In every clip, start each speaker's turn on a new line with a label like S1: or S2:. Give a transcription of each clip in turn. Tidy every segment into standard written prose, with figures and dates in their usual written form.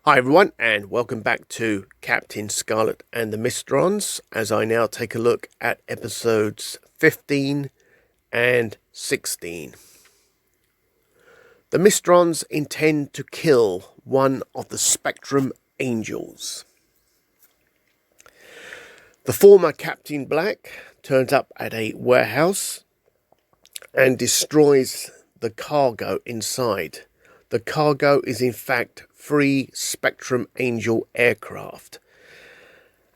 S1: Hi everyone, and welcome back to Captain Scarlet and the Mysterons, as I now take a look at episodes 15 and 16. The Mysterons intend to kill one of the Spectrum Angels. The former Captain Black turns up at a warehouse and destroys the cargo inside. The cargo is in fact 3 Spectrum Angel aircraft,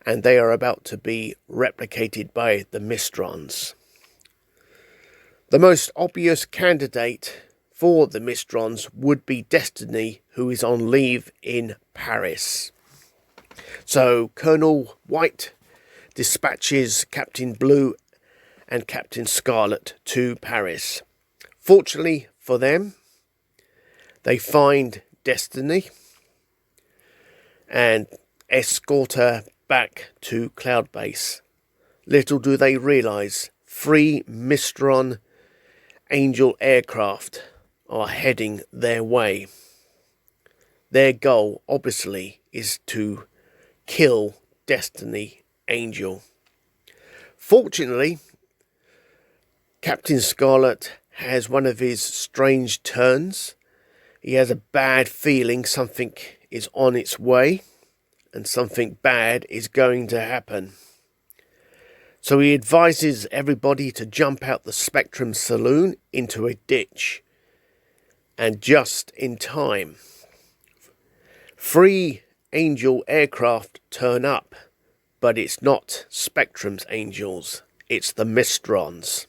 S1: and they are about to be replicated by the Mysterons. The most obvious candidate for the Mysterons would be Destiny, who is on leave in Paris. So Colonel White dispatches Captain Blue and Captain Scarlet to Paris. Fortunately for them, they find Destiny and escort her back to Cloud Base. Little do they realise, 3 Mysteron Angel aircraft are heading their way. Their goal, obviously, is to kill Destiny Angel. Fortunately, Captain Scarlet has one of his strange turns. He has a bad feeling something is on its way and something bad is going to happen. So he advises everybody to jump out the Spectrum Saloon into a ditch. And just in time, 3 Angel aircraft turn up, but it's not Spectrum's Angels, it's the Mysterons.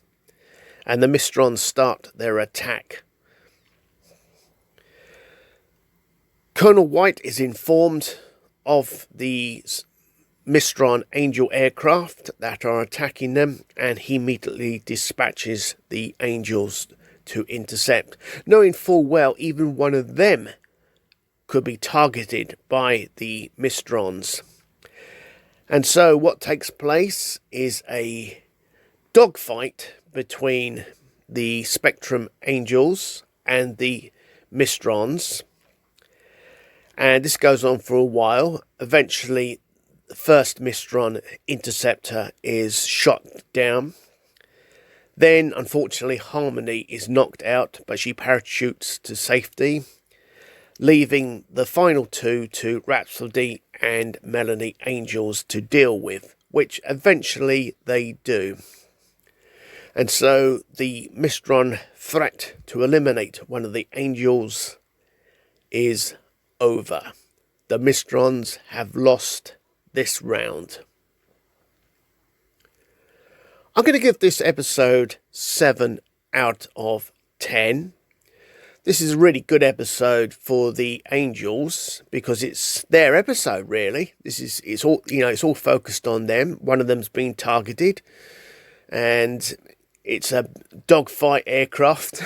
S1: And the Mysterons start their attack. Colonel White is informed of the Mysteron Angel aircraft that are attacking them, and he immediately dispatches the Angels to intercept, knowing full well even one of them could be targeted by the Mysterons. And so what takes place is a dogfight between the Spectrum Angels and the Mysterons. And this goes on for a while. Eventually, the first Mysteron interceptor is shot down. Then, unfortunately, Harmony is knocked out, but she parachutes to safety, leaving the final 2 to Rhapsody and Melanie Angels to deal with, which eventually they do. And so the Mysteron threat to eliminate one of the Angels is over. The Mysterons have lost this round. I'm going to give this episode 7 out of 10. This is a really good episode for the Angels because it's their episode, really. It's all focused on them. One of them's been targeted, and it's a dogfight aircraft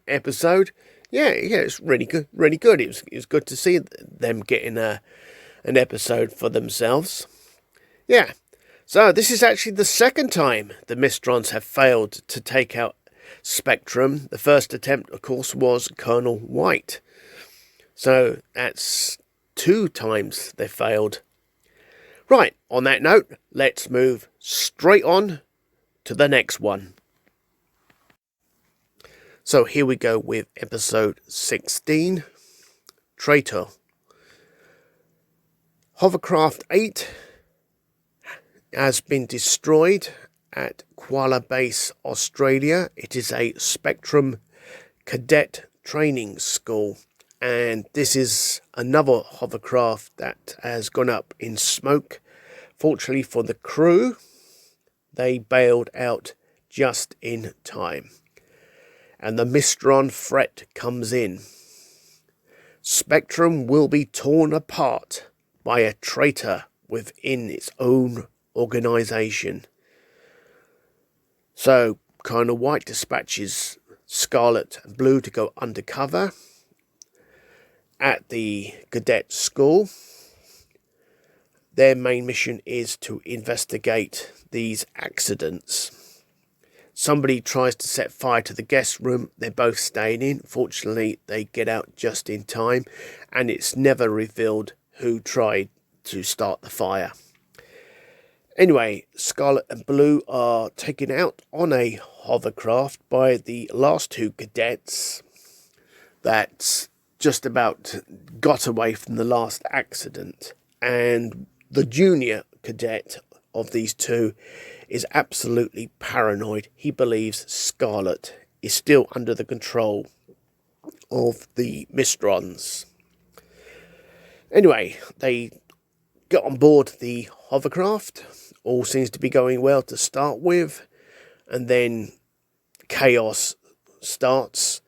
S1: episode. Yeah, it's really good. Really good. It was good to see them getting an episode for themselves. Yeah. So this is actually the second time the Mysterons have failed to take out Spectrum. The first attempt, of course, was Colonel White. So that's 2 times they failed. Right, on that note, let's move straight on to the next one. So here we go with episode 16, Traitor. Hovercraft 8 has been destroyed at Kuala Base, Australia. It is a Spectrum cadet training school, and this is another hovercraft that has gone up in smoke. Fortunately for the crew, they bailed out just in time. And the Mysteron threat comes in. Spectrum will be torn apart by a traitor within its own organisation. So Colonel White dispatches Scarlet and Blue to go undercover at the cadet school. Their main mission is to investigate these accidents. Somebody tries to set fire to the guest room. They're both staying in. Fortunately, they get out just in time, and it's never revealed who tried to start the fire. Anyway, Scarlet and Blue are taken out on a hovercraft by the last two cadets that just about got away from the last accident. And the junior cadet of these two is absolutely paranoid. He believes Scarlet is still under the control of the Mistrons. Anyway, they get on board the hovercraft. All seems to be going well to start with, and then chaos starts.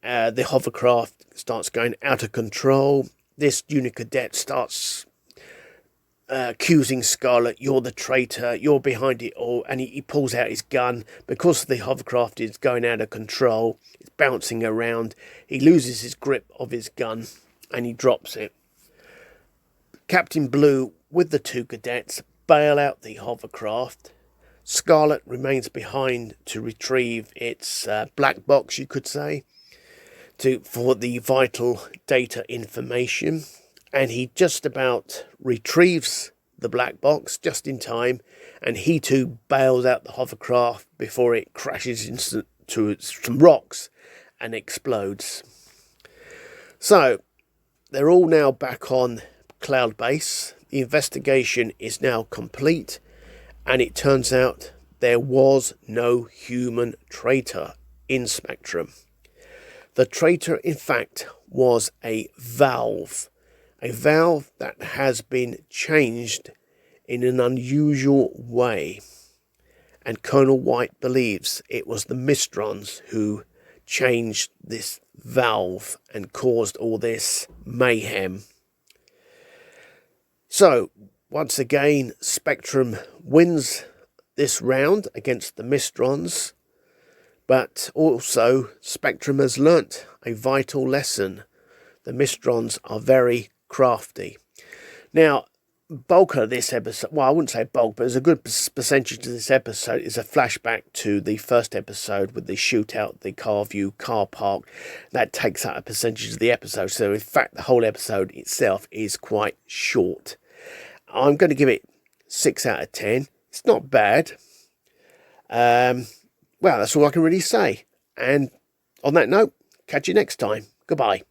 S1: The hovercraft starts going out of control. This junior cadet starts accusing Scarlet, "You're the traitor, you're behind it all," and he pulls out his gun. Because the hovercraft is going out of control, it's bouncing around, he loses his grip of his gun and he drops it. Captain Blue with the two cadets bail out the hovercraft. Scarlet remains behind to retrieve its black box, you could say, for the vital data information. And he just about retrieves the black box just in time, and he too bails out the hovercraft before it crashes into some rocks and explodes. So they're all now back on Cloud Base. The investigation is now complete, and it turns out there was no human traitor in Spectrum. The traitor, in fact, was a valve that has been changed in an unusual way. And Colonel White believes it was the Mistrons who changed this valve and caused all this mayhem. So, once again, Spectrum wins this round against the Mistrons, but also Spectrum has learnt a vital lesson. The Mistrons are very crafty. Now, bulk of this episode, well, I wouldn't say bulk, but there's a good percentage of this episode is a flashback to the first episode with the shootout, the Carview car park. That takes up a percentage of the episode, so in fact the whole episode itself is quite short. I'm going to give it 6 out of 10. It's not bad. Well, that's all I can really say. And on that note, catch you next time. Goodbye.